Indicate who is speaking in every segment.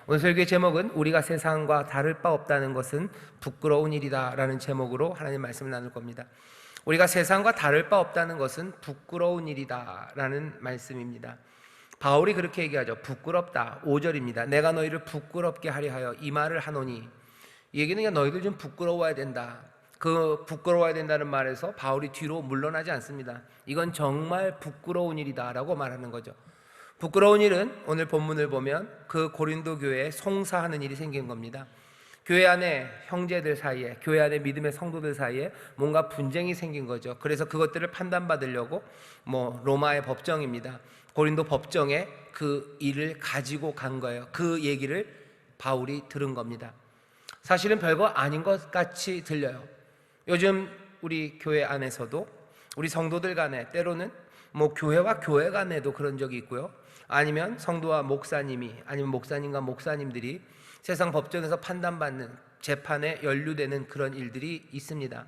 Speaker 1: 오늘 설교의 제목은 우리가 세상과 다를 바 없다는 것은 부끄러운 일이다 라는 제목으로 하나님 말씀을 나눌 겁니다. 우리가 세상과 다를 바 없다는 것은 부끄러운 일이다 라는 말씀입니다. 바울이 그렇게 얘기하죠. 부끄럽다. 5절입니다. 내가 너희를 부끄럽게 하려 하여 이 말을 하노니, 이 얘기는 그냥 너희들 좀 부끄러워야 된다. 그 부끄러워야 된다는 말에서 바울이 뒤로 물러나지 않습니다. 이건 정말 부끄러운 일이다 라고 말하는 거죠. 부끄러운 일은 오늘 본문을 보면 그 고린도 교회에 송사하는 일이 생긴 겁니다. 교회 안에 형제들 사이에, 교회 안에 믿음의 성도들 사이에 뭔가 분쟁이 생긴 거죠. 그래서 그것들을 판단받으려고 로마의 법정입니다. 고린도 법정에 그 일을 가지고 간 거예요. 그 얘기를 바울이 들은 겁니다. 사실은 별거 아닌 것 같이 들려요. 요즘 우리 교회 안에서도 우리 성도들 간에 때로는 교회와 교회 간에도 그런 적이 있고요. 아니면 성도와 목사님이, 아니면 목사님과 목사님들이 세상 법정에서 판단받는, 재판에 연루되는 그런 일들이 있습니다.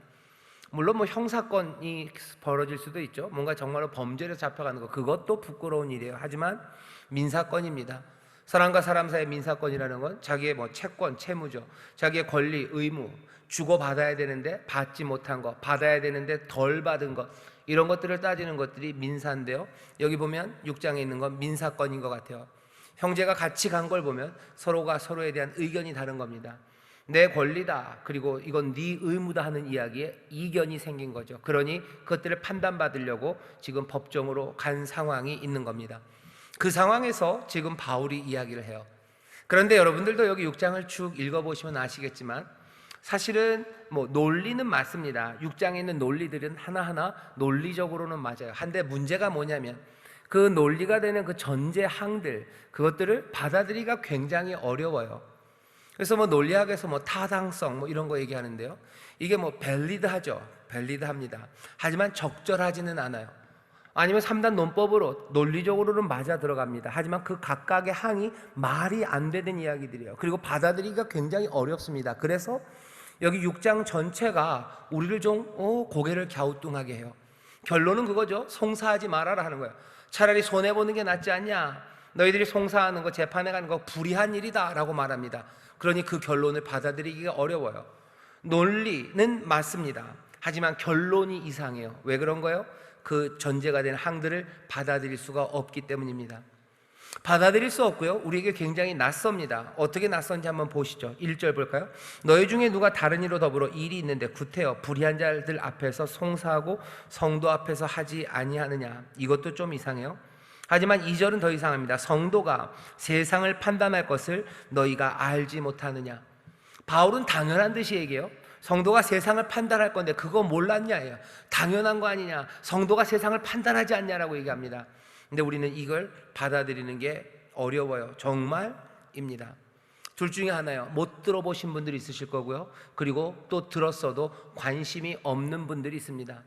Speaker 1: 물론 형사건이 벌어질 수도 있죠. 뭔가 정말로 범죄로 잡혀가는 거, 그것도 부끄러운 일이에요. 하지만 민사건입니다. 사람과 사람 사이의 민사건이라는 건 자기의 채권, 채무죠. 자기의 권리, 의무, 주고받아야 되는데 받지 못한 것, 받아야 되는데 덜 받은 것, 이런 것들을 따지는 것들이 민사인데요. 여기 보면 6장에 있는 건 민사건인 것 같아요. 형제가 같이 간 걸 보면 서로가 서로에 대한 의견이 다른 겁니다. 내 권리다, 그리고 이건 네 의무다 하는 이야기에 이견이 생긴 거죠. 그러니 그것들을 판단받으려고 지금 법정으로 간 상황이 있는 겁니다. 그 상황에서 지금 바울이 이야기를 해요. 그런데 여러분들도 여기 6장을 쭉 읽어보시면 아시겠지만 사실은 논리는 맞습니다. 6장에 있는 논리들은 하나하나 논리적으로는 맞아요. 한데 문제가 뭐냐면 그 논리가 되는 그 전제항들, 그것들을 받아들이기가 굉장히 어려워요. 그래서 논리학에서 타당성 이런 거 얘기하는데요. 이게 밸리드하죠. 밸리드합니다. 하지만 적절하지는 않아요. 아니면 3단 논법으로 논리적으로는 맞아 들어갑니다. 하지만 그 각각의 항이 말이 안 되는 이야기들이에요. 그리고 받아들이기가 굉장히 어렵습니다. 그래서 여기 6장 전체가 우리를 좀 고개를 갸우뚱하게 해요. 결론은 그거죠. 송사하지 말아라 하는 거예요. 차라리 손해보는 게 낫지 않냐, 너희들이 송사하는 거, 재판에 가는 거 불의한 일이다 라고 말합니다. 그러니 그 결론을 받아들이기가 어려워요. 논리는 맞습니다. 하지만 결론이 이상해요. 왜 그런 거예요? 그 전제가 된 항들을 받아들일 수가 없기 때문입니다. 받아들일 수 없고요, 우리에게 굉장히 낯섭니다. 어떻게 낯선지 한번 보시죠. 1절 볼까요? 너희 중에 누가 다른 이로 더불어 일이 있는데 구태여 불의한 자들 앞에서 송사하고 성도 앞에서 하지 아니하느냐. 이것도 좀 이상해요. 하지만 2절은 더 이상합니다. 성도가 세상을 판단할 것을 너희가 알지 못하느냐. 바울은 당연한 듯이 얘기해요. 성도가 세상을 판단할 건데 그거 몰랐냐예요. 당연한 거 아니냐, 성도가 세상을 판단하지 않냐라고 얘기합니다. 근데 우리는 이걸 받아들이는 게 어려워요. 정말입니다. 둘 중에 하나요. 못 들어보신 분들이 있으실 거고요, 그리고 또 들었어도 관심이 없는 분들이 있습니다.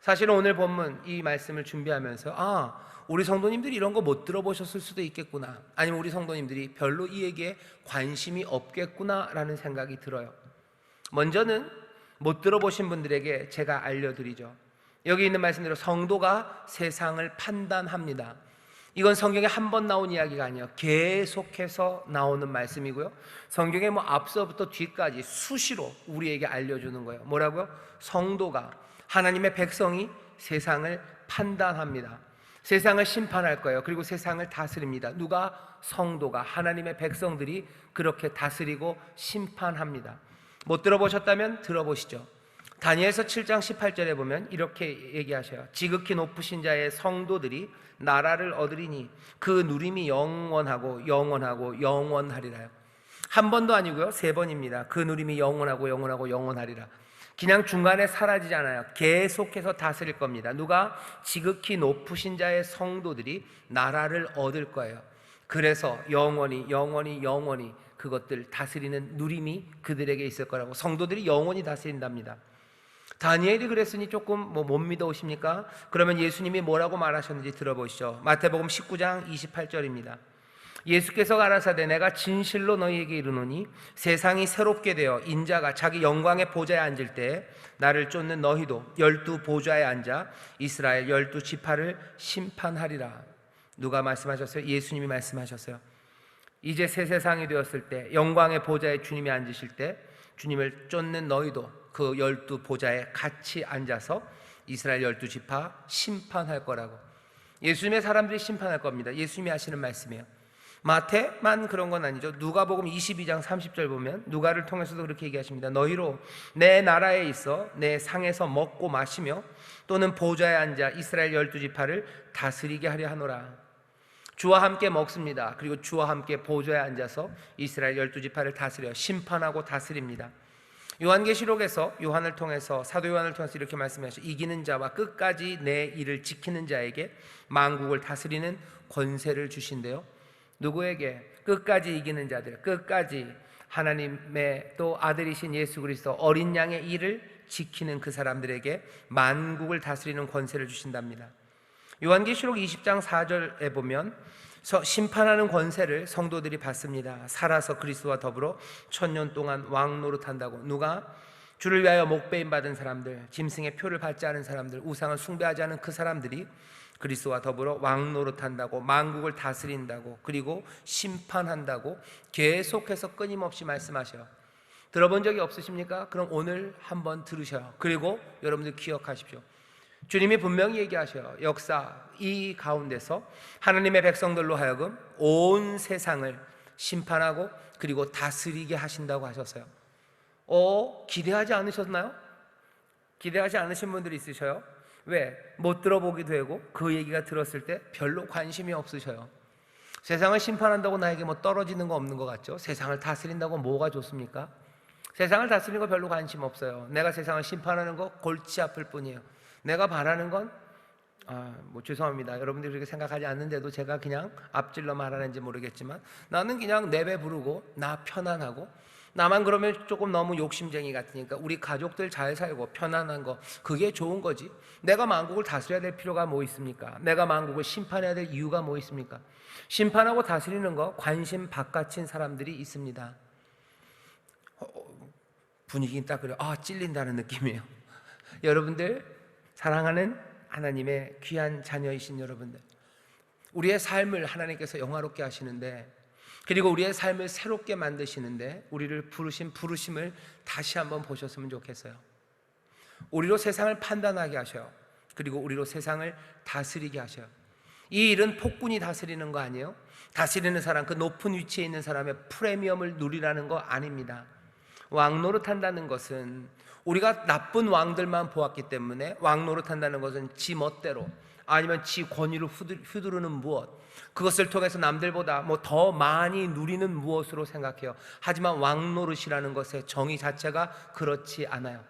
Speaker 1: 사실은 오늘 본문 이 말씀을 준비하면서 우리 성도님들이 이런 거 못 들어보셨을 수도 있겠구나, 아니면 우리 성도님들이 별로 이 얘기에 관심이 없겠구나 라는 생각이 들어요. 먼저는 못 들어보신 분들에게 제가 알려드리죠. 여기 있는 말씀대로 성도가 세상을 판단합니다. 이건 성경에 한 번 나온 이야기가 아니에요. 계속해서 나오는 말씀이고요, 성경에 앞서부터 뒤까지 수시로 우리에게 알려주는 거예요. 뭐라고요? 성도가, 하나님의 백성이 세상을 판단합니다. 세상을 심판할 거예요. 그리고 세상을 다스립니다. 누가? 성도가, 하나님의 백성들이 그렇게 다스리고 심판합니다. 못 들어보셨다면 들어보시죠. 다니엘서 7장 18절에 보면 이렇게 얘기하셔요. 지극히 높으신 자의 성도들이 나라를 얻으리니 그 누림이 영원하고 영원하고 영원하리라요. 한 번도 아니고요, 3번입니다. 그 누림이 영원하고 영원하고 영원하리라. 그냥 중간에 사라지지 않아요. 계속해서 다스릴 겁니다. 누가? 지극히 높으신 자의 성도들이 나라를 얻을 거예요. 그래서 영원히 영원히 영원히 그것들 다스리는 누림이 그들에게 있을 거라고, 성도들이 영원히 다스린답니다. 다니엘이 그랬으니 조금 못 믿어오십니까? 그러면 예수님이 뭐라고 말하셨는지 들어보시죠. 마태복음 19장 28절입니다. 예수께서 가라사대 내가 진실로 너희에게 이르노니 세상이 새롭게 되어 인자가 자기 영광의 보좌에 앉을 때 나를 쫓는 너희도 12 보좌에 앉아 이스라엘 12 지파를 심판하리라. 누가 말씀하셨어요? 예수님이 말씀하셨어요. 이제 새 세상이 되었을 때, 영광의 보좌에 주님이 앉으실 때 주님을 쫓는 너희도 그 12 보좌에 같이 앉아서 이스라엘 12지파 심판할 거라고. 예수님의 사람들이 심판할 겁니다. 예수님이 하시는 말씀이에요. 마태만 그런 건 아니죠. 누가복음 22장 30절 보면 누가를 통해서도 그렇게 얘기하십니다. 너희로 내 나라에 있어 내 상에서 먹고 마시며 또는 보좌에 앉아 이스라엘 12지파를 다스리게 하려 하노라. 주와 함께 먹습니다. 그리고 주와 함께 보좌에 앉아서 이스라엘 12지파를 다스려 심판하고 다스립니다. 요한계시록에서 요한을 통해서, 사도 요한을 통해서 이렇게 말씀하시죠. 이기는 자와 끝까지 내 일을 지키는 자에게 만국을 다스리는 권세를 주신대요. 누구에게? 끝까지 이기는 자들, 끝까지 하나님의 또 아들이신 예수 그리스도 어린 양의 일을 지키는 그 사람들에게 만국을 다스리는 권세를 주신답니다. 요한계시록 20장 4절에 보면 심판하는 권세를 성도들이 받습니다. 살아서 그리스도와 더불어 1000년 동안 왕 노릇한다고. 누가? 주를 위하여 목배임 받은 사람들, 짐승의 표를 받지 않은 사람들, 우상을 숭배하지 않은 그 사람들이 그리스도와 더불어 왕 노릇한다고, 만국을 다스린다고, 그리고 심판한다고 계속해서 끊임없이 말씀하셔요. 들어본 적이 없으십니까? 그럼 오늘 한번 들으셔요. 그리고 여러분들 기억하십시오. 주님이 분명히 얘기하셔요. 역사 이 가운데서 하나님의 백성들로 하여금 온 세상을 심판하고 그리고 다스리게 하신다고 하셨어요. 기대하지 않으셨나요? 기대하지 않으신 분들이 있으셔요. 왜? 못 들어보기도 하고 그 얘기가 들었을 때 별로 관심이 없으셔요. 세상을 심판한다고 나에게 뭐 떨어지는 거 없는 것 같죠? 세상을 다스린다고 뭐가 좋습니까? 세상을 다스리는 거 별로 관심 없어요. 내가 세상을 심판하는 거 골치 아플 뿐이에요. 내가 바라는 건 죄송합니다. 여러분들이 그렇게 생각하지 않는데도 제가 그냥 앞질러 말하는지 모르겠지만 나는 그냥 내 배 부르고 나 편안하고, 나만 그러면 조금 너무 욕심쟁이 같으니까 우리 가족들 잘 살고 편안한 거, 그게 좋은 거지. 내가 만국을 다스려야 될 필요가 뭐 있습니까? 내가 만국을 심판해야 될 이유가 뭐 있습니까? 심판하고 다스리는 거 관심 바깥인 사람들이 있습니다. 분위기는 딱 그래요. 찔린다는 느낌이에요. 여러분들, 사랑하는 하나님의 귀한 자녀이신 여러분들, 우리의 삶을 하나님께서 영화롭게 하시는데, 그리고 우리의 삶을 새롭게 만드시는데 우리를 부르신 부르심을 다시 한번 보셨으면 좋겠어요. 우리로 세상을 판단하게 하셔요. 그리고 우리로 세상을 다스리게 하셔요. 이 일은 폭군이 다스리는 거 아니에요. 다스리는 사람, 그 높은 위치에 있는 사람의 프리미엄을 누리라는 거 아닙니다. 왕 노릇한다는 것은, 우리가 나쁜 왕들만 보았기 때문에 왕 노릇한다는 것은 지 멋대로 아니면 지 권위를 휘두르는 무엇, 그것을 통해서 남들보다 더 많이 누리는 무엇으로 생각해요. 하지만 왕 노릇이라는 것의 정의 자체가 그렇지 않아요.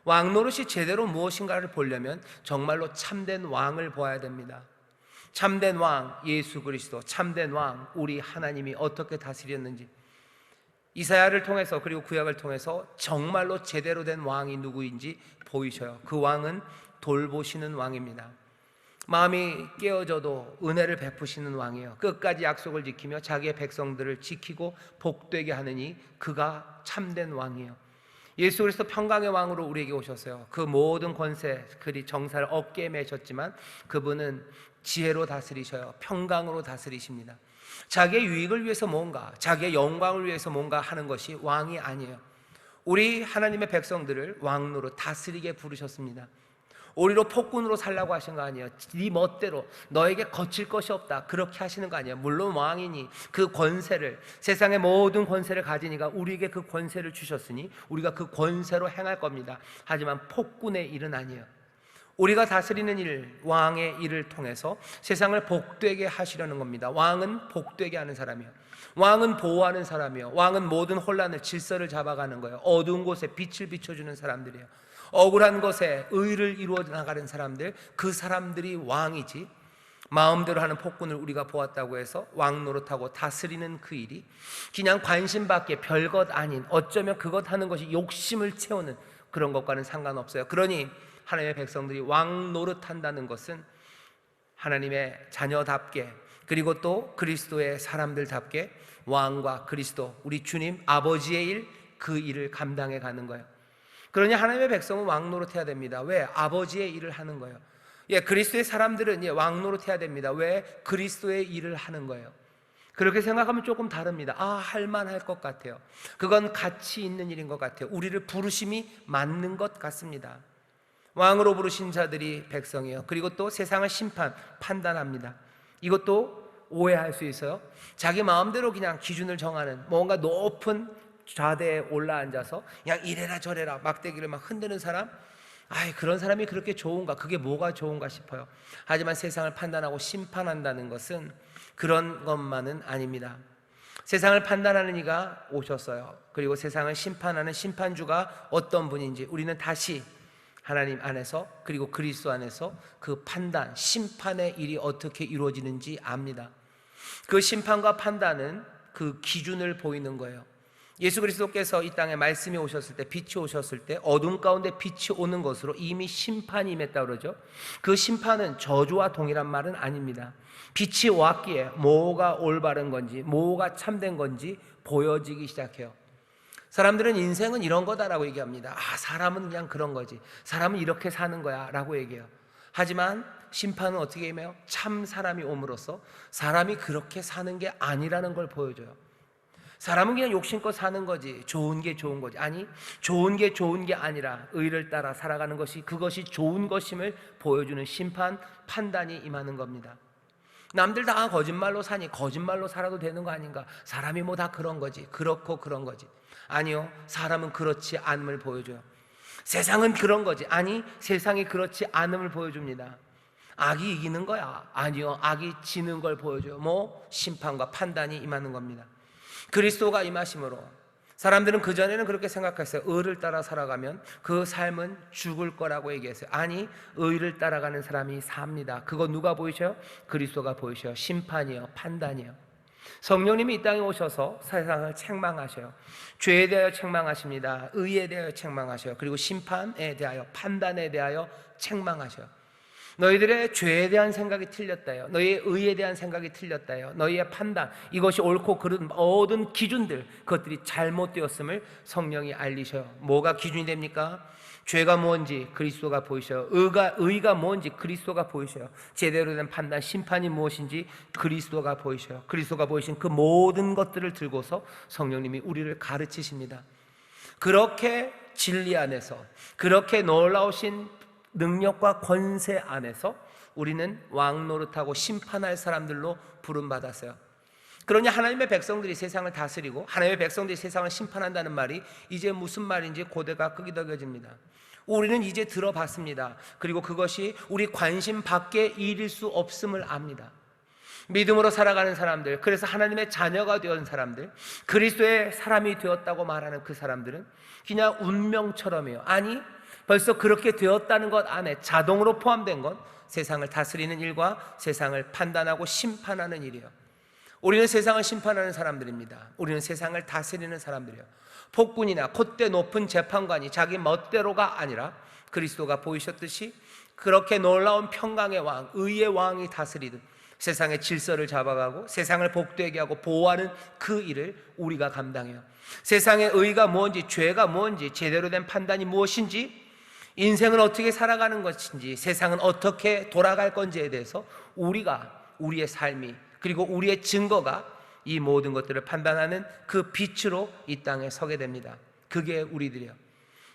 Speaker 1: 왕 노릇이 제대로 무엇인가를 보려면 정말로 참된 왕을 보아야 됩니다. 참된 왕 예수 그리스도, 참된 왕 우리 하나님이 어떻게 다스렸는지, 이사야를 통해서 그리고 구약을 통해서 정말로 제대로 된 왕이 누구인지 보이셔요. 그 왕은 돌보시는 왕입니다. 마음이 깨어져도 은혜를 베푸시는 왕이에요. 끝까지 약속을 지키며 자기의 백성들을 지키고 복되게 하느니 그가 참된 왕이에요. 예수 그리스도 평강의 왕으로 우리에게 오셨어요. 그 모든 권세, 그리 정사를 어깨에 메셨지만 그분은 지혜로 다스리셔요. 평강으로 다스리십니다. 자기의 유익을 위해서 뭔가, 자기의 영광을 위해서 뭔가 하는 것이 왕이 아니에요. 우리 하나님의 백성들을 왕으로 다스리게 부르셨습니다. 우리로 폭군으로 살라고 하신 거 아니에요. 네 멋대로 너에게 거칠 것이 없다, 그렇게 하시는 거 아니에요. 물론 왕이니 그 권세를, 세상의 모든 권세를 가지니까 우리에게 그 권세를 주셨으니 우리가 그 권세로 행할 겁니다. 하지만 폭군의 일은 아니에요. 우리가 다스리는 일, 왕의 일을 통해서 세상을 복되게 하시려는 겁니다. 왕은 복되게 하는 사람이에요. 왕은 보호하는 사람이에요. 왕은 모든 혼란을, 질서를 잡아가는 거예요. 어두운 곳에 빛을 비춰주는 사람들이에요. 억울한 것에 의를 이루어 나가는 사람들, 그 사람들이 왕이지, 마음대로 하는 폭군을 우리가 보았다고 해서 왕 노릇하고 다스리는 그 일이 그냥 관심밖에 별것 아닌, 어쩌면 그것 하는 것이 욕심을 채우는 그런 것과는 상관없어요. 그러니 하나님의 백성들이 왕 노릇한다는 것은 하나님의 자녀답게, 그리고 또 그리스도의 사람들답게 왕과 그리스도, 우리 주님 아버지의 일, 그 일을 감당해 가는 거예요. 그러니 하나님의 백성은 왕 노릇해야 됩니다. 왜? 아버지의 일을 하는 거예요. 그리스도의 사람들은 왕 노릇해야 됩니다. 왜? 그리스도의 일을 하는 거예요. 그렇게 생각하면 조금 다릅니다. 할만할 것 같아요. 그건 가치 있는 일인 것 같아요. 우리를 부르심이 맞는 것 같습니다. 왕으로 부르신 자들이 백성이요, 그리고 또 세상을 판단합니다. 이것도 오해할 수 있어요. 자기 마음대로 그냥 기준을 정하는, 뭔가 높은 좌대에 올라앉아서 그냥 이래라 저래라 막대기를 막 흔드는 사람, 그런 사람이 그렇게 좋은가, 그게 뭐가 좋은가 싶어요. 하지만 세상을 판단하고 심판한다는 것은 그런 것만은 아닙니다. 세상을 판단하는 이가 오셨어요. 그리고 세상을 심판하는 심판주가 어떤 분인지 우리는 다시 하나님 안에서, 그리고 그리스도 안에서 그 판단, 심판의 일이 어떻게 이루어지는지 압니다. 그 심판과 판단은 그 기준을 보이는 거예요. 예수 그리스도께서 이 땅에 말씀이 오셨을 때, 빛이 오셨을 때 어둠 가운데 빛이 오는 것으로 이미 심판이 임했다고 그러죠. 그 심판은 저주와 동일한 말은 아닙니다. 빛이 왔기에 뭐가 올바른 건지, 뭐가 참된 건지 보여지기 시작해요. 사람들은 인생은 이런 거다라고 얘기합니다. 사람은 그냥 그런 거지, 사람은 이렇게 사는 거야 라고 얘기해요. 하지만 심판은 어떻게 임해요? 참 사람이 옴으로써 사람이 그렇게 사는 게 아니라는 걸 보여줘요. 사람은 그냥 욕심껏 사는 거지, 좋은 게 좋은 거지. 아니, 좋은 게 좋은 게 아니라 의를 따라 살아가는 것이, 그것이 좋은 것임을 보여주는 심판, 판단이 임하는 겁니다. 남들 다 거짓말로 사니 거짓말로 살아도 되는 거 아닌가? 사람이 뭐 다 그런 거지, 그렇고 그런 거지. 아니요, 사람은 그렇지 않음을 보여줘요. 세상은 그런 거지. 아니, 세상이 그렇지 않음을 보여줍니다. 악이 이기는 거야. 아니요, 악이 지는 걸 보여줘요. 심판과 판단이 임하는 겁니다. 그리스도가 임하심으로 사람들은 그전에는 그렇게 생각했어요. 의를 따라 살아가면 그 삶은 죽을 거라고 얘기했어요. 아니, 의를 따라가는 사람이 삽니다. 그거 누가 보이셔요? 그리스도가 보이셔요. 심판이요, 판단이요. 성령님이 이 땅에 오셔서 세상을 책망하셔요. 죄에 대하여 책망하십니다. 의에 대하여 책망하셔요. 그리고 심판에 대하여, 판단에 대하여 책망하셔요. 너희들의 죄에 대한 생각이 틀렸다요, 너희의 의에 대한 생각이 틀렸다요, 너희의 판단, 이것이 옳고 그른 모든 기준들, 그것들이 잘못되었음을 성령이 알리셔요. 뭐가 기준이 됩니까? 죄가 뭔지 그리스도가 보이셔요. 의가 뭔지 그리스도가 보이셔요. 제대로 된 판단, 심판이 무엇인지 그리스도가 보이셔요. 그리스도가 보이신 그 모든 것들을 들고서 성령님이 우리를 가르치십니다. 그렇게 진리 안에서, 그렇게 놀라우신 능력과 권세 안에서 우리는 왕 노릇하고 심판할 사람들로 부름받았어요. 그러니 하나님의 백성들이 세상을 다스리고 하나님의 백성들이 세상을 심판한다는 말이 이제 무슨 말인지 고대가 끄기덕여집니다. 우리는 이제 들어봤습니다. 그리고 그것이 우리 관심 밖의 일일 수 없음을 압니다. 믿음으로 살아가는 사람들, 그래서 하나님의 자녀가 되었는 사람들, 그리스도의 사람이 되었다고 말하는 그 사람들은 그냥 운명처럼이에요. 아니, 벌써 그렇게 되었다는 것 안에 자동으로 포함된 건 세상을 다스리는 일과 세상을 판단하고 심판하는 일이에요. 우리는 세상을 심판하는 사람들입니다. 우리는 세상을 다스리는 사람들이에요. 폭군이나 콧대 높은 재판관이 자기 멋대로가 아니라 그리스도가 보이셨듯이 그렇게 놀라운 평강의 왕, 의의 왕이 다스리듯 세상의 질서를 잡아가고 세상을 복되게 하고 보호하는 그 일을 우리가 감당해요. 세상의 의가 뭔지, 죄가 뭔지, 제대로 된 판단이 무엇인지, 인생은 어떻게 살아가는 것인지, 세상은 어떻게 돌아갈 건지에 대해서 우리의 삶이, 그리고 우리의 증거가 이 모든 것들을 판단하는 그 빛으로 이 땅에 서게 됩니다. 그게 우리들이에요.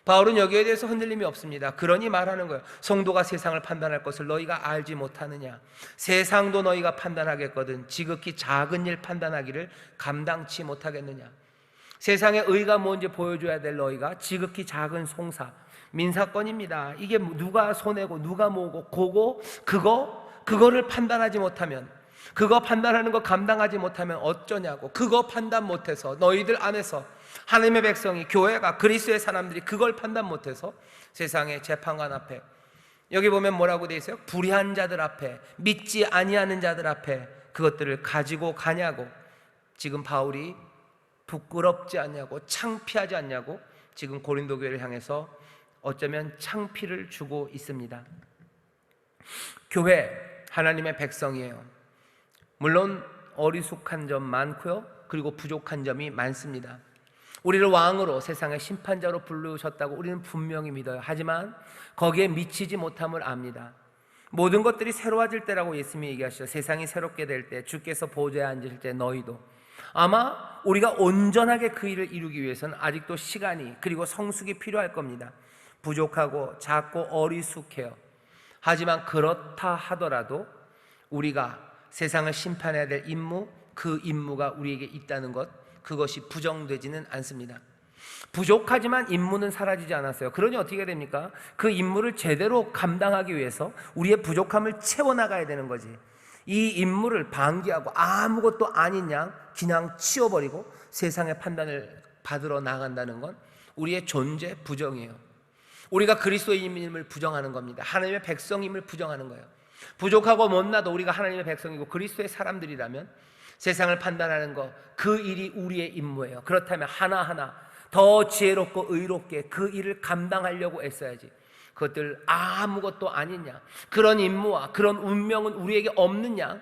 Speaker 1: 바울은 여기에 대해서 흔들림이 없습니다. 그러니 말하는 거예요. 성도가 세상을 판단할 것을 너희가 알지 못하느냐? 세상도 너희가 판단하겠거든 지극히 작은 일 판단하기를 감당치 못하겠느냐? 세상의 의가 뭔지 보여줘야 될 너희가 지극히 작은 송사, 민사건입니다. 이게 누가 손해고 누가 뭐고 그거를 판단하지 못하면, 그거 판단하는 거 감당하지 못하면 어쩌냐고. 그거 판단 못해서 너희들 안에서 하나님의 백성이, 교회가, 그리스도의 사람들이 그걸 판단 못해서 세상의 재판관 앞에, 여기 보면 뭐라고 돼 있어요? 불의한 자들 앞에, 믿지 아니하는 자들 앞에 그것들을 가지고 가냐고. 지금 바울이 부끄럽지 않냐고, 창피하지 않냐고 지금 고린도 교회를 향해서 어쩌면 창피를 주고 있습니다. 교회, 하나님의 백성이에요. 물론 어리숙한 점 많고요, 그리고 부족한 점이 많습니다. 우리를 왕으로, 세상의 심판자로 부르셨다고 우리는 분명히 믿어요. 하지만 거기에 미치지 못함을 압니다. 모든 것들이 새로워질 때라고 예수님이 얘기하시죠. 세상이 새롭게 될 때, 주께서 보좌에 앉으실 때 너희도. 아마 우리가 온전하게 그 일을 이루기 위해서는 아직도 시간이 그리고 성숙이 필요할 겁니다. 부족하고 작고 어리숙해요. 하지만 그렇다 하더라도 우리가 세상을 심판해야 될 임무, 그 임무가 우리에게 있다는 것, 그것이 부정되지는 않습니다. 부족하지만 임무는 사라지지 않았어요. 그러니 어떻게 됩니까? 그 임무를 제대로 감당하기 위해서 우리의 부족함을 채워나가야 되는 거지. 이 임무를 방기하고 아무것도 아닌 양 그냥 치워버리고 세상의 판단을 받으러 나간다는 건 우리의 존재 부정이에요. 우리가 그리스도인임을 부정하는 겁니다. 하나님의 백성임을 부정하는 거예요. 부족하고 못나도 우리가 하나님의 백성이고 그리스도의 사람들이라면 세상을 판단하는 것, 그 일이 우리의 임무예요. 그렇다면 하나하나 더 지혜롭고 의롭게 그 일을 감당하려고 애써야지. 그것들 아무것도 아니냐, 그런 임무와 그런 운명은 우리에게 없느냐,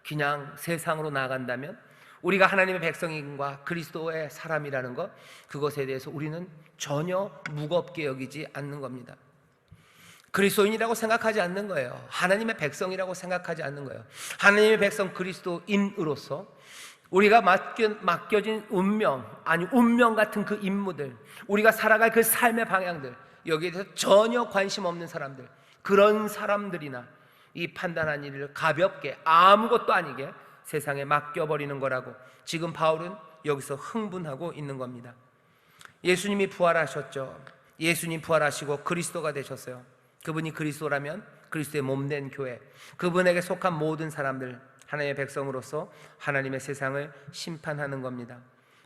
Speaker 1: 그냥 세상으로 나간다면 우리가 하나님의 백성인과 그리스도의 사람이라는 것, 그것에 대해서 우리는 전혀 무겁게 여기지 않는 겁니다. 그리스도인이라고 생각하지 않는 거예요. 하나님의 백성이라고 생각하지 않는 거예요. 하나님의 백성 그리스도인으로서 우리가 맡겨진 운명, 아니 운명 같은 그 임무들, 우리가 살아갈 그 삶의 방향들, 여기에 대해서 전혀 관심 없는 사람들, 그런 사람들이나 이 판단한 일을 가볍게 아무것도 아니게 세상에 맡겨버리는 거라고 지금 바울은 여기서 흥분하고 있는 겁니다. 예수님이 부활하셨죠. 예수님 부활하시고 그리스도가 되셨어요. 그분이 그리스도라면 그리스도의 몸된 교회, 그분에게 속한 모든 사람들, 하나님의 백성으로서 하나님의 세상을 심판하는 겁니다.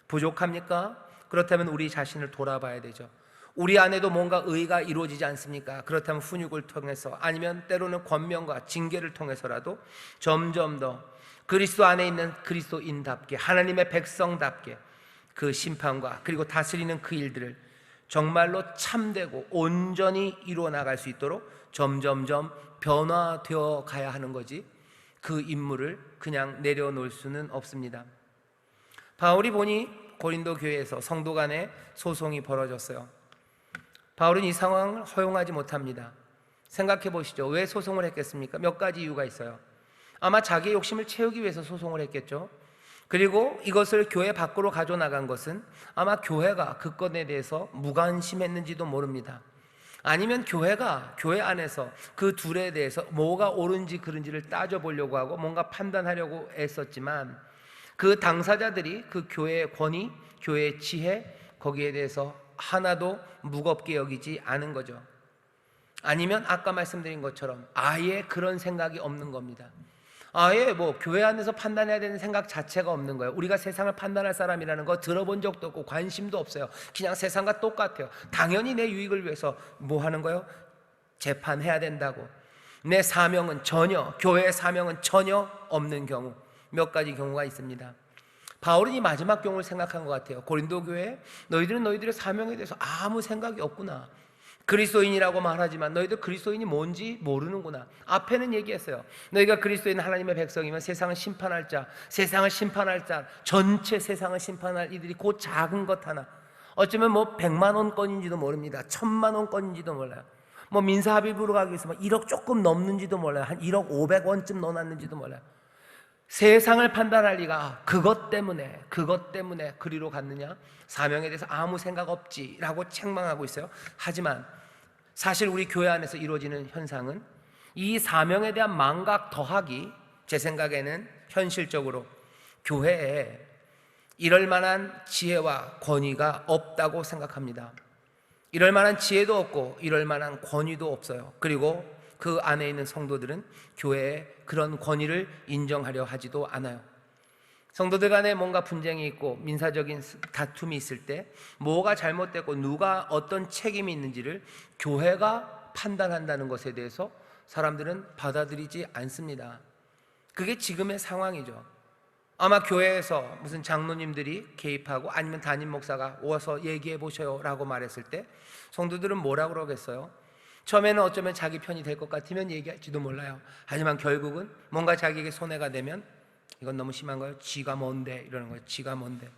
Speaker 1: 부족합니까? 그렇다면 우리 자신을 돌아봐야 되죠. 우리 안에도 뭔가 의가 이루어지지 않습니까? 그렇다면 훈육을 통해서, 아니면 때로는 권면과 징계를 통해서라도 점점 더 그리스도 안에 있는 그리스도인답게, 하나님의 백성답게 그 심판과 그리고 다스리는 그 일들을 정말로 참되고 온전히 이루어 나갈 수 있도록 점점점 변화되어 가야 하는 거지, 그 임무를 그냥 내려놓을 수는 없습니다. 바울이 보니 고린도 교회에서 성도 간에 소송이 벌어졌어요. 바울은 이 상황을 허용하지 못합니다. 생각해 보시죠. 왜 소송을 했겠습니까? 몇 가지 이유가 있어요. 아마 자기의 욕심을 채우기 위해서 소송을 했겠죠. 그리고 이것을 교회 밖으로 가져나간 것은 아마 교회가 그 건에 대해서 무관심했는지도 모릅니다. 아니면 교회가 교회 안에서 그 둘에 대해서 뭐가 옳은지 그른지를 따져보려고 하고 뭔가 판단하려고 애썼지만 그 당사자들이 그 교회의 권위, 교회의 지혜, 거기에 대해서 하나도 무겁게 여기지 않은 거죠. 아니면 아까 말씀드린 것처럼 아예 그런 생각이 없는 겁니다. 아예 교회 안에서 판단해야 되는 생각 자체가 없는 거예요. 우리가 세상을 판단할 사람이라는 거 들어본 적도 없고 관심도 없어요. 그냥 세상과 똑같아요. 당연히 내 유익을 위해서 뭐 하는 거예요? 재판해야 된다고. 내 사명은 전혀, 교회의 사명은 전혀 없는 경우, 몇 가지 경우가 있습니다. 바울은 이 마지막 경우를 생각한 것 같아요. 고린도 교회, 너희들은 너희들의 사명에 대해서 아무 생각이 없구나. 그리스도인이라고 말하지만 너희들 그리스도인이 뭔지 모르는구나. 앞에는 얘기했어요. 너희가 그리스도인 하나님의 백성이면 세상을 심판할 자, 세상을 심판할 자, 전체 세상을 심판할 이들이 그 작은 것 하나, 어쩌면 100만 원권인지도 모릅니다. 1000만 원권인지도 몰라요. 민사합의부로 가기 위해서 1억 조금 넘는지도 몰라요. 한 1억 500원쯤 넣어놨는지도 몰라요. 세상을 판단할 리가, 그것 때문에 그리로 갔느냐? 사명에 대해서 아무 생각 없지라고 책망하고 있어요. 하지만 사실 우리 교회 안에서 이루어지는 현상은 이 사명에 대한 망각 더하기, 제 생각에는 현실적으로 교회에 이럴 만한 지혜와 권위가 없다고 생각합니다. 이럴 만한 지혜도 없고 이럴 만한 권위도 없어요. 그리고 그 안에 있는 성도들은 교회에 그런 권위를 인정하려 하지도 않아요. 성도들 간에 뭔가 분쟁이 있고 민사적인 다툼이 있을 때 뭐가 잘못됐고 누가 어떤 책임이 있는지를 교회가 판단한다는 것에 대해서 사람들은 받아들이지 않습니다. 그게 지금의 상황이죠. 아마 교회에서 무슨 장로님들이 개입하고 아니면 담임 목사가 와서 얘기해 보셔요 라고 말했을 때 성도들은 뭐라 그러겠어요? 처음에는 어쩌면 자기 편이 될 것 같으면 얘기할지도 몰라요. 하지만 결국은 뭔가 자기에게 손해가 되면 이건 너무 심한 거예요. 지가 뭔데 이러는 거예요. 지가 뭔데.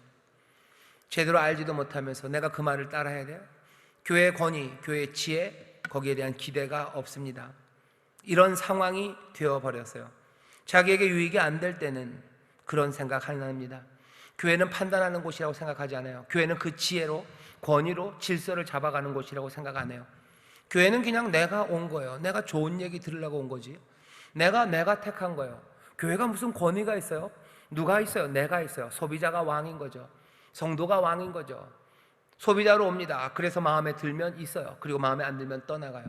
Speaker 1: 제대로 알지도 못하면서 내가 그 말을 따라야 돼요? 교회의 권위, 교회의 지혜, 거기에 대한 기대가 없습니다. 이런 상황이 되어버렸어요. 자기에게 유익이 안 될 때는 그런 생각 안 합니다. 교회는 판단하는 곳이라고 생각하지 않아요. 교회는 그 지혜로, 권위로 질서를 잡아가는 곳이라고 생각 안 해요. 교회는 그냥 내가 온 거예요. 내가 좋은 얘기 들으려고 온 거지. 내가 택한 거예요. 교회가 무슨 권위가 있어요? 누가 있어요? 내가 있어요. 소비자가 왕인 거죠. 성도가 왕인 거죠. 소비자로 옵니다. 그래서 마음에 들면 있어요. 그리고 마음에 안 들면 떠나가요.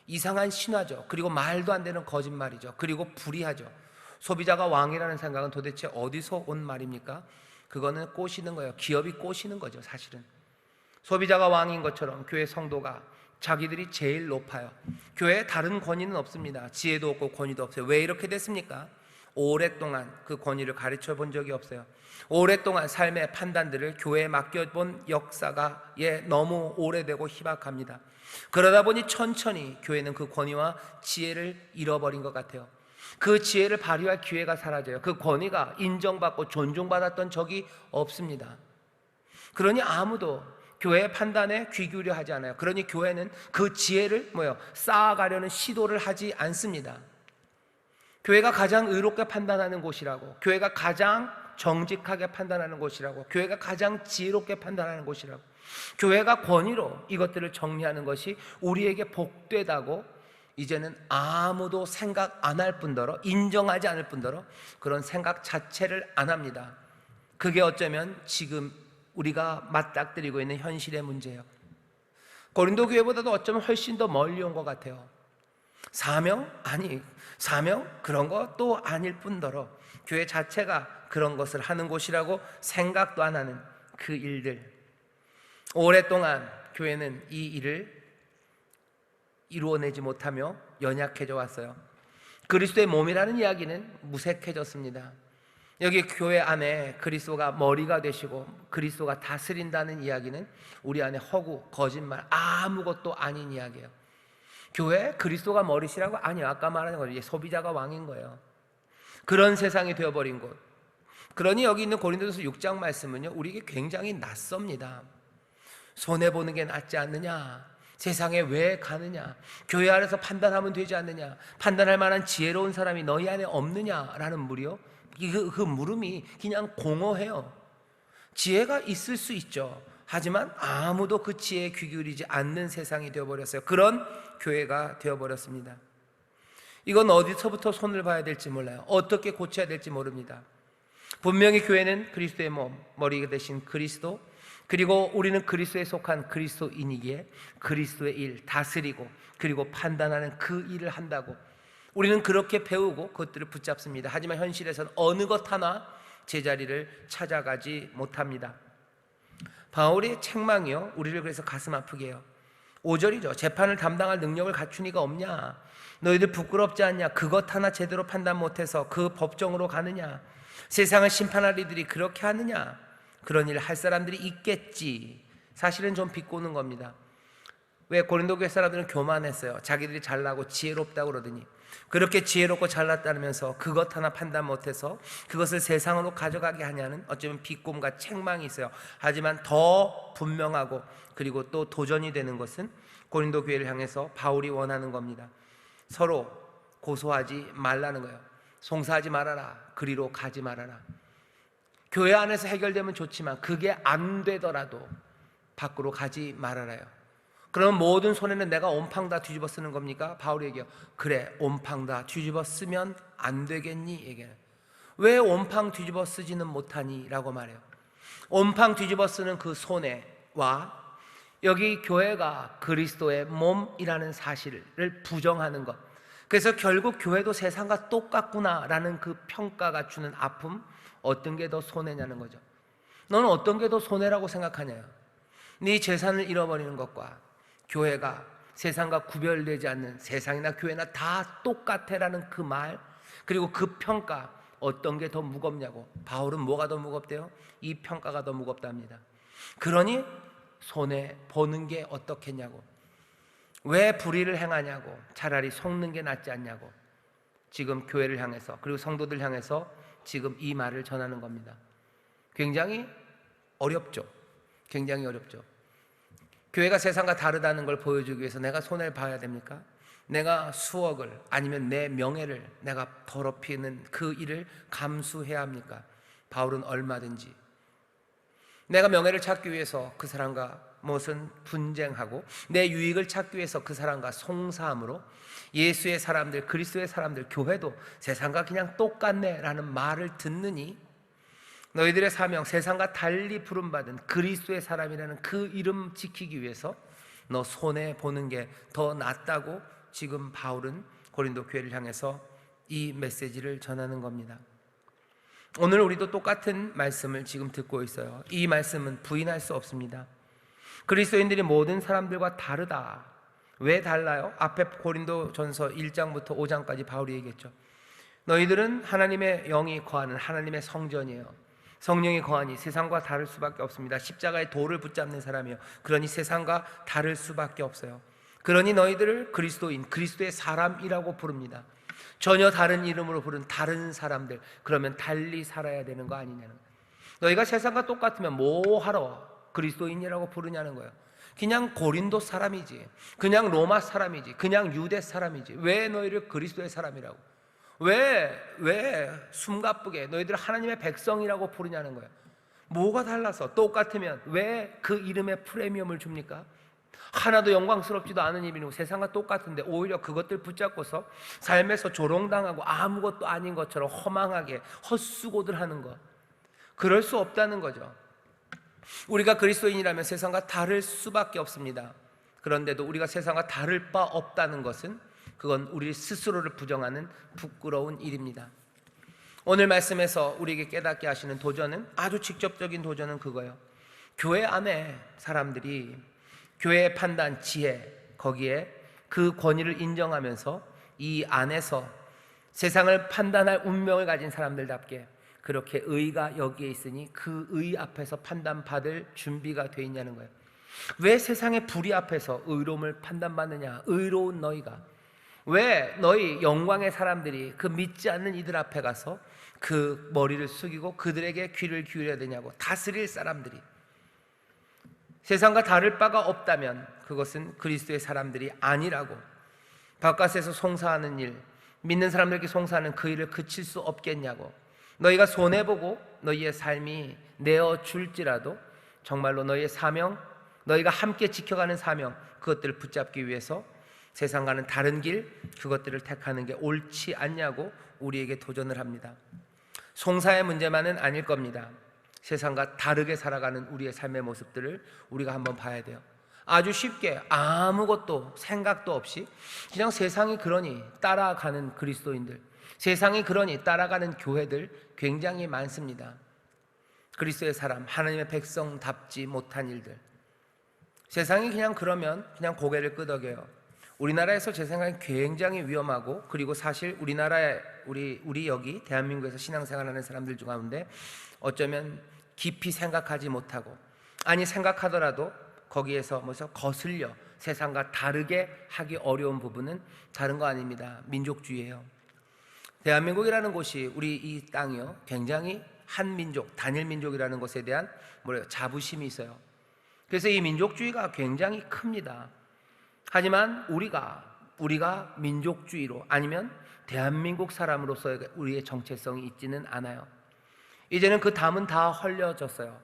Speaker 1: 이상한 신화죠. 그리고 말도 안 되는 거짓말이죠. 그리고 불의하죠. 소비자가 왕이라는 생각은 도대체 어디서 온 말입니까? 그거는 꼬시는 거예요. 기업이 꼬시는 거죠, 사실은. 소비자가 왕인 것처럼 교회 성도가 자기들이 제일 높아요. 교회에 다른 권위는 없습니다. 지혜도 없고 권위도 없어요. 왜 이렇게 됐습니까? 오랫동안 그 권위를 가르쳐 본 적이 없어요. 오랫동안 삶의 판단들을 교회에 맡겨본 역사가 너무 오래되고 희박합니다. 그러다 보니 천천히 교회는 그 권위와 지혜를 잃어버린 것 같아요. 그 지혜를 발휘할 기회가 사라져요. 그 권위가 인정받고 존중받았던 적이 없습니다. 그러니 아무도 교회의 판단에 귀 기울여 하지 않아요. 그러니 교회는 그 지혜를 쌓아가려는 시도를 하지 않습니다. 교회가 가장 의롭게 판단하는 곳이라고, 교회가 가장 정직하게 판단하는 곳이라고, 교회가 가장 지혜롭게 판단하는 곳이라고, 교회가 권위로 이것들을 정리하는 것이 우리에게 복되다고 이제는 아무도 생각 안 할 뿐더러, 인정하지 않을 뿐더러 그런 생각 자체를 안 합니다. 그게 어쩌면 지금 우리가 맞닥뜨리고 있는 현실의 문제예요. 고린도 교회보다도 어쩌면 훨씬 더 멀리 온 것 같아요. 사명? 아니, 사명? 그런 것도 아닐 뿐더러 교회 자체가 그런 것을 하는 곳이라고 생각도 안 하는 그 일들. 오랫동안 교회는 이 일을 이루어내지 못하며 연약해져 왔어요. 그리스도의 몸이라는 이야기는 무색해졌습니다. 여기 교회 안에 그리스도가 머리가 되시고 그리스도가 다스린다는 이야기는 우리 안에 허구, 거짓말, 아무것도 아닌 이야기예요. 교회 그리스도가 머리시라고? 아니요. 아까 말한 거예요. 소비자가 왕인 거예요. 그런 세상이 되어버린 곳. 그러니 여기 있는 고린도전서 6장 말씀은요, 우리에게 굉장히 낯섭니다. 손해보는 게 낫지 않느냐? 세상에 왜 가느냐? 교회 안에서 판단하면 되지 않느냐? 판단할 만한 지혜로운 사람이 너희 안에 없느냐라는 물이요, 그 물음이 그냥 공허해요. 지혜가 있을 수 있죠. 하지만 아무도 그 지혜에 귀 기울이지 않는 세상이 되어버렸어요. 그런 교회가 되어버렸습니다. 이건 어디서부터 손을 봐야 될지 몰라요. 어떻게 고쳐야 될지 모릅니다. 분명히 교회는 그리스도의 몸, 머리가 되신 그리스도, 그리고 우리는 그리스도에 속한 그리스도인이기에 그리스도의 일, 다스리고 그리고 판단하는 그 일을 한다고 우리는 그렇게 배우고 그것들을 붙잡습니다. 하지만 현실에서는 어느 것 하나 제자리를 찾아가지 못합니다. 바울의 책망이요, 우리를 그래서 가슴 아프게 해요. 5절이죠. 재판을 담당할 능력을 갖춘 이가 없냐? 너희들 부끄럽지 않냐? 그것 하나 제대로 판단 못해서 그 법정으로 가느냐? 세상을 심판할 이들이 그렇게 하느냐? 그런 일을 할 사람들이 있겠지. 사실은 좀 비꼬는 겁니다. 왜? 고린도 교회 사람들은 교만했어요. 자기들이 잘나고 지혜롭다고 그러더니 그렇게 지혜롭고 잘났다면서 그것 하나 판단 못해서 그것을 세상으로 가져가게 하냐는 어쩌면 비꼼과 책망이 있어요. 하지만 더 분명하고 그리고 또 도전이 되는 것은 고린도 교회를 향해서 바울이 원하는 겁니다. 서로 고소하지 말라는 거예요. 송사하지 말아라. 그리로 가지 말아라. 교회 안에서 해결되면 좋지만 그게 안 되더라도 밖으로 가지 말아라요. 그럼 모든 손해는 내가 온팡 다 뒤집어 쓰는 겁니까? 바울이 얘기해요. 그래, 온팡 다 뒤집어 쓰면 안 되겠니? 얘기해요. 왜 온팡 뒤집어 쓰지는 못하니? 라고 말해요. 온팡 뒤집어 쓰는 그 손해와 여기 교회가 그리스도의 몸이라는 사실을 부정하는 것, 그래서 결국 교회도 세상과 똑같구나라는 그 평가가 주는 아픔, 어떤 게 더 손해냐는 거죠. 너는 어떤 게 더 손해라고 생각하냐? 네 재산을 잃어버리는 것과 교회가 세상과 구별되지 않는, 세상이나 교회나 다 똑같애라는 그 말, 그리고 그 평가, 어떤 게 더 무겁냐고. 바울은 뭐가 더 무겁대요? 이 평가가 더 무겁답니다. 그러니 손해보는 게 어떻겠냐고. 왜 불의를 행하냐고. 차라리 속는 게 낫지 않냐고. 지금 교회를 향해서, 그리고 성도들 향해서 지금 이 말을 전하는 겁니다. 굉장히 어렵죠. 굉장히 어렵죠. 교회가 세상과 다르다는 걸 보여주기 위해서 내가 손해를 봐야 됩니까? 내가 수억을 아니면 내 명예를 내가 더럽히는 그 일을 감수해야 합니까? 바울은 얼마든지 내가 명예를 찾기 위해서 그 사람과 무슨 분쟁하고 내 유익을 찾기 위해서 그 사람과 송사함으로 예수의 사람들, 그리스도의 사람들, 교회도 세상과 그냥 똑같네 라는 말을 듣느니 너희들의 사명, 세상과 달리 부름받은 그리스도의 사람이라는 그 이름 지키기 위해서 너 손해보는 게 더 낫다고 지금 바울은 고린도 교회를 향해서 이 메시지를 전하는 겁니다. 오늘 우리도 똑같은 말씀을 지금 듣고 있어요. 이 말씀은 부인할 수 없습니다. 그리스도인들이 모든 사람들과 다르다. 왜 달라요? 앞에 고린도전서 1장부터 5장까지 바울이 얘기했죠. 너희들은 하나님의 영이 거하는 하나님의 성전이에요. 성령이 거하니 세상과 다를 수밖에 없습니다. 십자가의 돌을 붙잡는 사람이요, 그러니 세상과 다를 수밖에 없어요. 그러니 너희들을 그리스도인, 그리스도의 사람이라고 부릅니다. 전혀 다른 이름으로 부른 다른 사람들, 그러면 달리 살아야 되는 거 아니냐는 거예요. 너희가 세상과 똑같으면 뭐하러 그리스도인이라고 부르냐는 거예요. 그냥 고린도 사람이지, 그냥 로마 사람이지, 그냥 유대 사람이지, 왜 너희를 그리스도의 사람이라고, 왜 숨가쁘게 너희들 하나님의 백성이라고 부르냐는 거예요. 뭐가 달라서? 똑같으면 왜 그 이름에 프리미엄을 줍니까? 하나도 영광스럽지도 않은 일이고 세상과 똑같은데 오히려 그것들 붙잡고서 삶에서 조롱당하고 아무것도 아닌 것처럼 허망하게 헛수고들 하는 것, 그럴 수 없다는 거죠. 우리가 그리스도인이라면 세상과 다를 수밖에 없습니다. 그런데도 우리가 세상과 다를 바 없다는 것은 그건 우리 스스로를 부정하는 부끄러운 일입니다. 오늘 말씀에서 우리에게 깨닫게 하시는 도전은, 아주 직접적인 도전은 그거예요. 교회 안에 사람들이 교회의 판단, 지혜, 거기에 그 권위를 인정하면서 이 안에서 세상을 판단할 운명을 가진 사람들답게 그렇게 의가 여기에 있으니 그 의 앞에서 판단받을 준비가 되어 있냐는 거예요. 왜 세상의 불의 앞에서 의로움을 판단받느냐? 의로운 너희가. 왜 너희 영광의 사람들이 그 믿지 않는 이들 앞에 가서 그 머리를 숙이고 그들에게 귀를 기울여야 되냐고. 다스릴 사람들이 세상과 다를 바가 없다면 그것은 그리스도의 사람들이 아니라고. 바깥에서 송사하는 일, 믿는 사람들에게 송사하는 그 일을 그칠 수 없겠냐고. 너희가 손해보고 너희의 삶이 내어줄지라도 정말로 너희의 사명, 너희가 함께 지켜가는 사명, 그것들을 붙잡기 위해서 세상과는 다른 길, 그것들을 택하는 게 옳지 않냐고 우리에게 도전을 합니다. 송사의 문제만은 아닐 겁니다. 세상과 다르게 살아가는 우리의 삶의 모습들을 우리가 한번 봐야 돼요. 아주 쉽게 아무것도 생각도 없이 그냥 세상이 그러니 따라가는 그리스도인들, 세상이 그러니 따라가는 교회들 굉장히 많습니다. 그리스도의 사람, 하나님의 백성답지 못한 일들, 세상이 그냥 그러면 그냥 고개를 끄덕여요. 우리나라에서 제 생각엔 굉장히 위험하고, 그리고 사실 우리나라에 우리 여기 대한민국에서 신앙생활하는 사람들 중 가운데 어쩌면 깊이 생각하지 못하고, 아니 생각하더라도 거기에서 거슬려 세상과 다르게 하기 어려운 부분은 다른 거 아닙니다. 민족주의예요. 대한민국이라는 곳이, 우리 이 땅이요, 굉장히 한민족, 단일민족이라는 것에 대한 자부심이 있어요. 그래서 이 민족주의가 굉장히 큽니다. 하지만 우리가 민족주의로, 아니면 대한민국 사람으로서의 우리의 정체성이 있지는 않아요. 이제는 그 담은 다 헐려졌어요.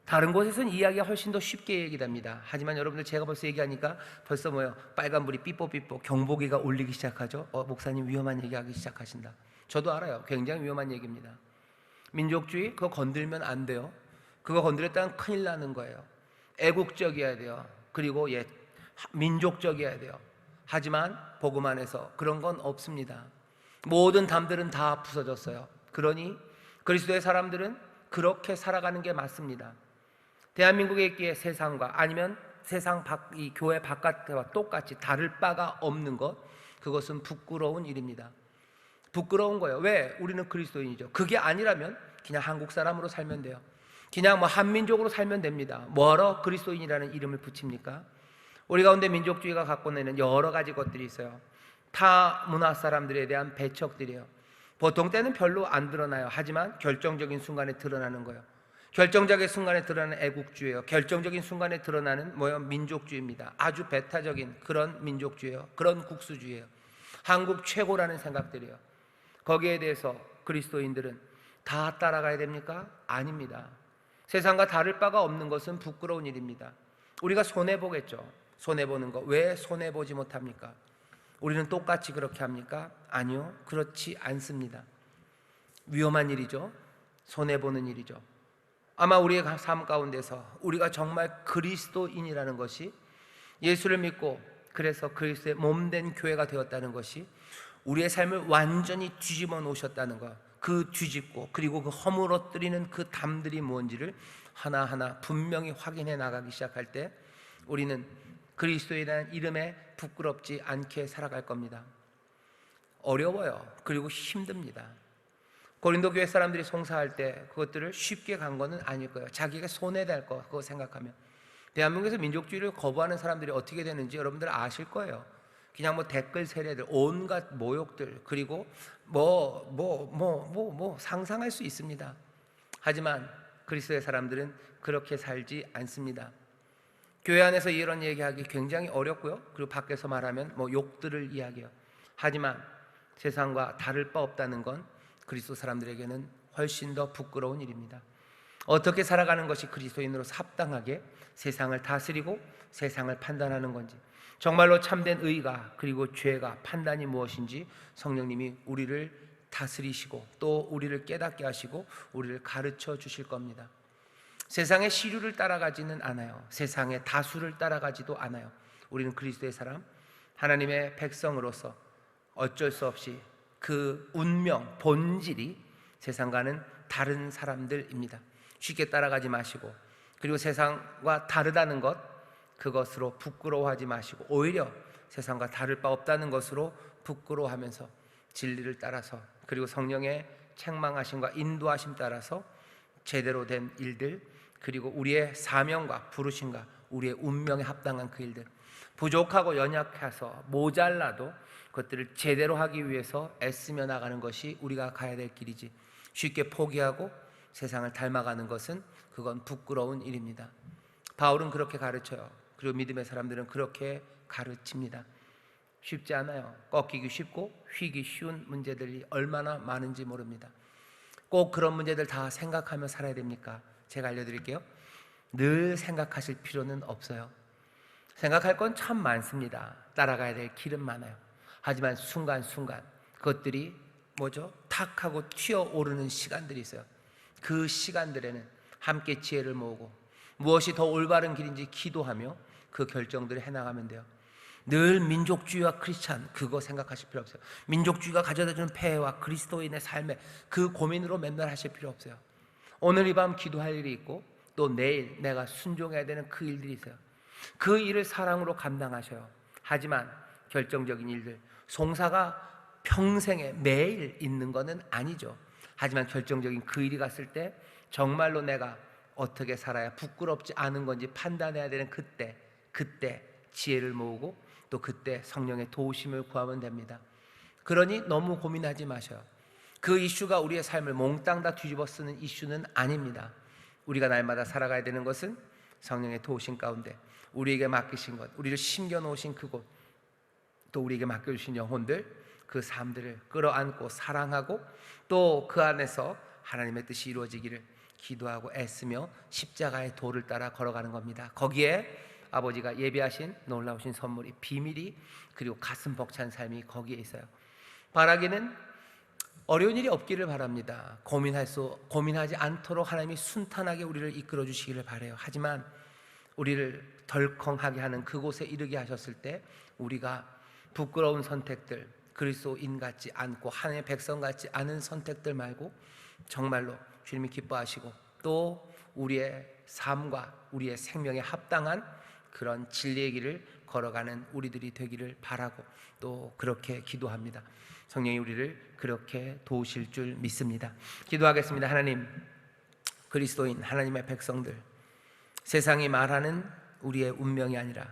Speaker 1: 다른 곳에서는 이야기가 훨씬 더 쉽게 얘기됩니다. 하지만 여러분들, 제가 벌써 얘기하니까 벌써 빨간불이 삐뽀삐뽀 경보기가 울리기 시작하죠. 목사님 위험한 얘기하기 시작하신다. 저도 알아요. 굉장히 위험한 얘기입니다. 민족주의, 그거 건들면 안 돼요. 그거 건드렸다면 큰일 나는 거예요. 애국적이어야 돼요. 그리고 민족적이어야 돼요. 하지만 복음 안에서 그런 건 없습니다. 모든 담들은 다 부서졌어요. 그러니 그리스도의 사람들은 그렇게 살아가는 게 맞습니다. 대한민국에 있기에 세상과, 아니면 세상 이 교회 바깥과 똑같이 다를 바가 없는 것, 그것은 부끄러운 일입니다. 부끄러운 거예요. 왜? 우리는 그리스도인이죠. 그게 아니라면 그냥 한국 사람으로 살면 돼요. 그냥 한민족으로 살면 됩니다. 뭐하러 그리스도인이라는 이름을 붙입니까? 우리 가운데 민족주의가 갖고 내는 여러 가지 것들이 있어요. 타 문화 사람들에 대한 배척들이에요. 보통 때는 별로 안 드러나요. 하지만 결정적인 순간에 드러나는 거예요. 결정적인 순간에 드러나는 애국주의예요. 결정적인 순간에 드러나는 민족주의입니다. 아주 배타적인 그런 민족주의예요. 그런 국수주의예요. 한국 최고라는 생각들이에요. 거기에 대해서 그리스도인들은 다 따라가야 됩니까? 아닙니다. 세상과 다를 바가 없는 것은 부끄러운 일입니다. 우리가 손해보겠죠. 손해보는 거. 왜 손해보지 못합니까? 우리는 똑같이 그렇게 합니까? 아니요, 그렇지 않습니다. 위험한 일이죠. 손해보는 일이죠. 아마 우리의 삶 가운데서 우리가 정말 그리스도인이라는 것이, 예수를 믿고 그래서 그리스도의 몸된 교회가 되었다는 것이 우리의 삶을 완전히 뒤집어 놓으셨다는 것, 그 뒤집고 그리고 그 허물어뜨리는 그 담들이 뭔지를 하나하나 분명히 확인해 나가기 시작할 때 우리는 그리스도이라는 이름에 부끄럽지 않게 살아갈 겁니다. 어려워요. 그리고 힘듭니다. 고린도 교회 사람들이 송사할 때 그것들을 쉽게 간 거는 아닐 거예요. 자기가 손해될 거 그거 생각하면. 대한민국에서 민족주의를 거부하는 사람들이 어떻게 되는지 여러분들 아실 거예요. 그냥 댓글 세례들, 온갖 모욕들, 그리고 상상할 수 있습니다. 하지만 그리스도의 사람들은 그렇게 살지 않습니다. 교회 안에서 이런 얘기하기 굉장히 어렵고요. 그리고 밖에서 말하면 욕들을 이야기해요. 하지만 세상과 다를 바 없다는 건 그리스도 사람들에게는 훨씬 더 부끄러운 일입니다. 어떻게 살아가는 것이 그리스도인으로서 합당하게 세상을 다스리고 세상을 판단하는 건지, 정말로 참된 의가 그리고 죄가 판단이 무엇인지 성령님이 우리를 다스리시고 또 우리를 깨닫게 하시고 우리를 가르쳐 주실 겁니다. 세상의 시류를 따라가지는 않아요. 세상의 다수를 따라가지도 않아요. 우리는 그리스도의 사람, 하나님의 백성으로서 어쩔 수 없이 그 운명, 본질이 세상과는 다른 사람들입니다. 쉽게 따라가지 마시고, 그리고 세상과 다르다는 것, 그것으로 부끄러워하지 마시고 오히려 세상과 다를 바 없다는 것으로 부끄러워하면서 진리를 따라서, 그리고 성령의 책망하심과 인도하심 따라서 제대로 된 일들, 그리고 우리의 사명과 부르심과 우리의 운명에 합당한 그 일들, 부족하고 연약해서 모자라도 그것들을 제대로 하기 위해서 애쓰며 나가는 것이 우리가 가야 될 길이지, 쉽게 포기하고 세상을 닮아가는 것은 그건 부끄러운 일입니다. 바울은 그렇게 가르쳐요. 그리고 믿음의 사람들은 그렇게 가르칩니다. 쉽지 않아요. 꺾이기 쉽고 휘기 쉬운 문제들이 얼마나 많은지 모릅니다. 꼭 그런 문제들 다 생각하며 살아야 됩니까? 제가 알려드릴게요. 늘 생각하실 필요는 없어요. 생각할 건 참 많습니다. 따라가야 될 길은 많아요. 하지만 순간순간 그것들이 탁 하고 튀어오르는 시간들이 있어요. 그 시간들에는 함께 지혜를 모으고 무엇이 더 올바른 길인지 기도하며 그 결정들을 해나가면 돼요. 늘 민족주의와 크리스찬 그거 생각하실 필요 없어요. 민족주의가 가져다주는 폐해와 그리스도인의 삶에 그 고민으로 맨날 하실 필요 없어요. 오늘 이 밤 기도할 일이 있고 또 내일 내가 순종해야 되는 그 일들이 있어요. 그 일을 사랑으로 감당하셔요. 하지만 결정적인 일들, 송사가 평생에 매일 있는 것은 아니죠. 하지만 결정적인 그 일이 갔을 때 정말로 내가 어떻게 살아야 부끄럽지 않은 건지 판단해야 되는 그때 지혜를 모으고 또 그때 성령의 도우심을 구하면 됩니다. 그러니 너무 고민하지 마셔요. 그 이슈가 우리의 삶을 몽땅 다 뒤집어 쓰는 이슈는 아닙니다. 우리가 날마다 살아가야 되는 것은 성령의 도우심 가운데 우리에게 맡기신 것, 우리를 심겨놓으신 그곳, 또 우리에게 맡겨주신 영혼들, 그 삶들을 끌어안고 사랑하고 또 그 안에서 하나님의 뜻이 이루어지기를 기도하고 애쓰며 십자가의 도를 따라 걸어가는 겁니다. 거기에 아버지가 예비하신 놀라우신 선물이, 비밀이, 그리고 가슴 벅찬 삶이 거기에 있어요. 바라기는 어려운 일이 없기를 바랍니다. 고민하지 않도록 하나님이 순탄하게 우리를 이끌어 주시기를 바라요. 하지만 우리를 덜컹하게 하는 그곳에 이르게 하셨을 때 우리가 부끄러운 선택들, 그리스도인 같지 않고 하나님의 백성 같지 않은 선택들 말고 정말로 주님이 기뻐하시고 또 우리의 삶과 우리의 생명에 합당한 그런 진리의 길을 걸어가는 우리들이 되기를 바라고 또 그렇게 기도합니다. 성령이 우리를 그렇게 도우실 줄 믿습니다. 기도하겠습니다. 하나님, 그리스도인 하나님의 백성들, 세상이 말하는 우리의 운명이 아니라,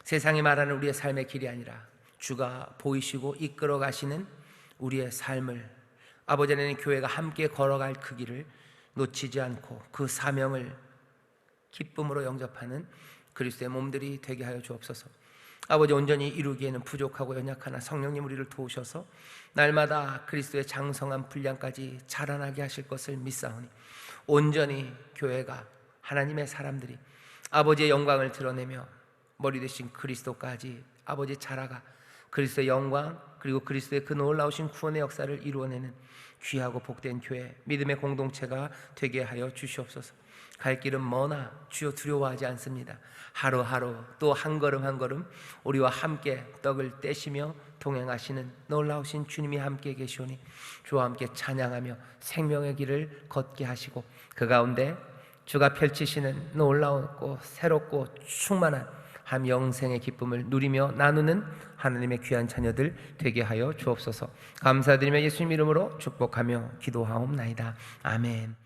Speaker 1: 세상이 말하는 우리의 삶의 길이 아니라 주가 보이시고 이끌어 가시는 우리의 삶을, 아버지 하나님 교회가 함께 걸어갈 그 길을 놓치지 않고 그 사명을 기쁨으로 영접하는 그리스도의 몸들이 되게 하여 주옵소서. 아버지, 온전히 이루기에는 부족하고 연약하나 성령님 우리를 도우셔서 날마다 그리스도의 장성한 분량까지 자라나게 하실 것을 믿사오니 온전히 교회가, 하나님의 사람들이 아버지의 영광을 드러내며 머리 되신 그리스도까지 아버지 자라가 그리스도의 영광 그리고 그리스도의 그 놀라우신 구원의 역사를 이루어내는 귀하고 복된 교회, 믿음의 공동체가 되게 하여 주시옵소서. 갈 길은 머나 주여 두려워하지 않습니다. 하루하루 또 한 걸음 한 걸음 우리와 함께 떡을 떼시며 동행하시는 놀라우신 주님이 함께 계시오니 주와 함께 찬양하며 생명의 길을 걷게 하시고 그 가운데 주가 펼치시는 놀라웠고 새롭고 충만한 한 영생의 기쁨을 누리며 나누는 하나님의 귀한 자녀들 되게 하여 주옵소서. 감사드리며 예수님 이름으로 축복하며 기도하옵나이다. 아멘.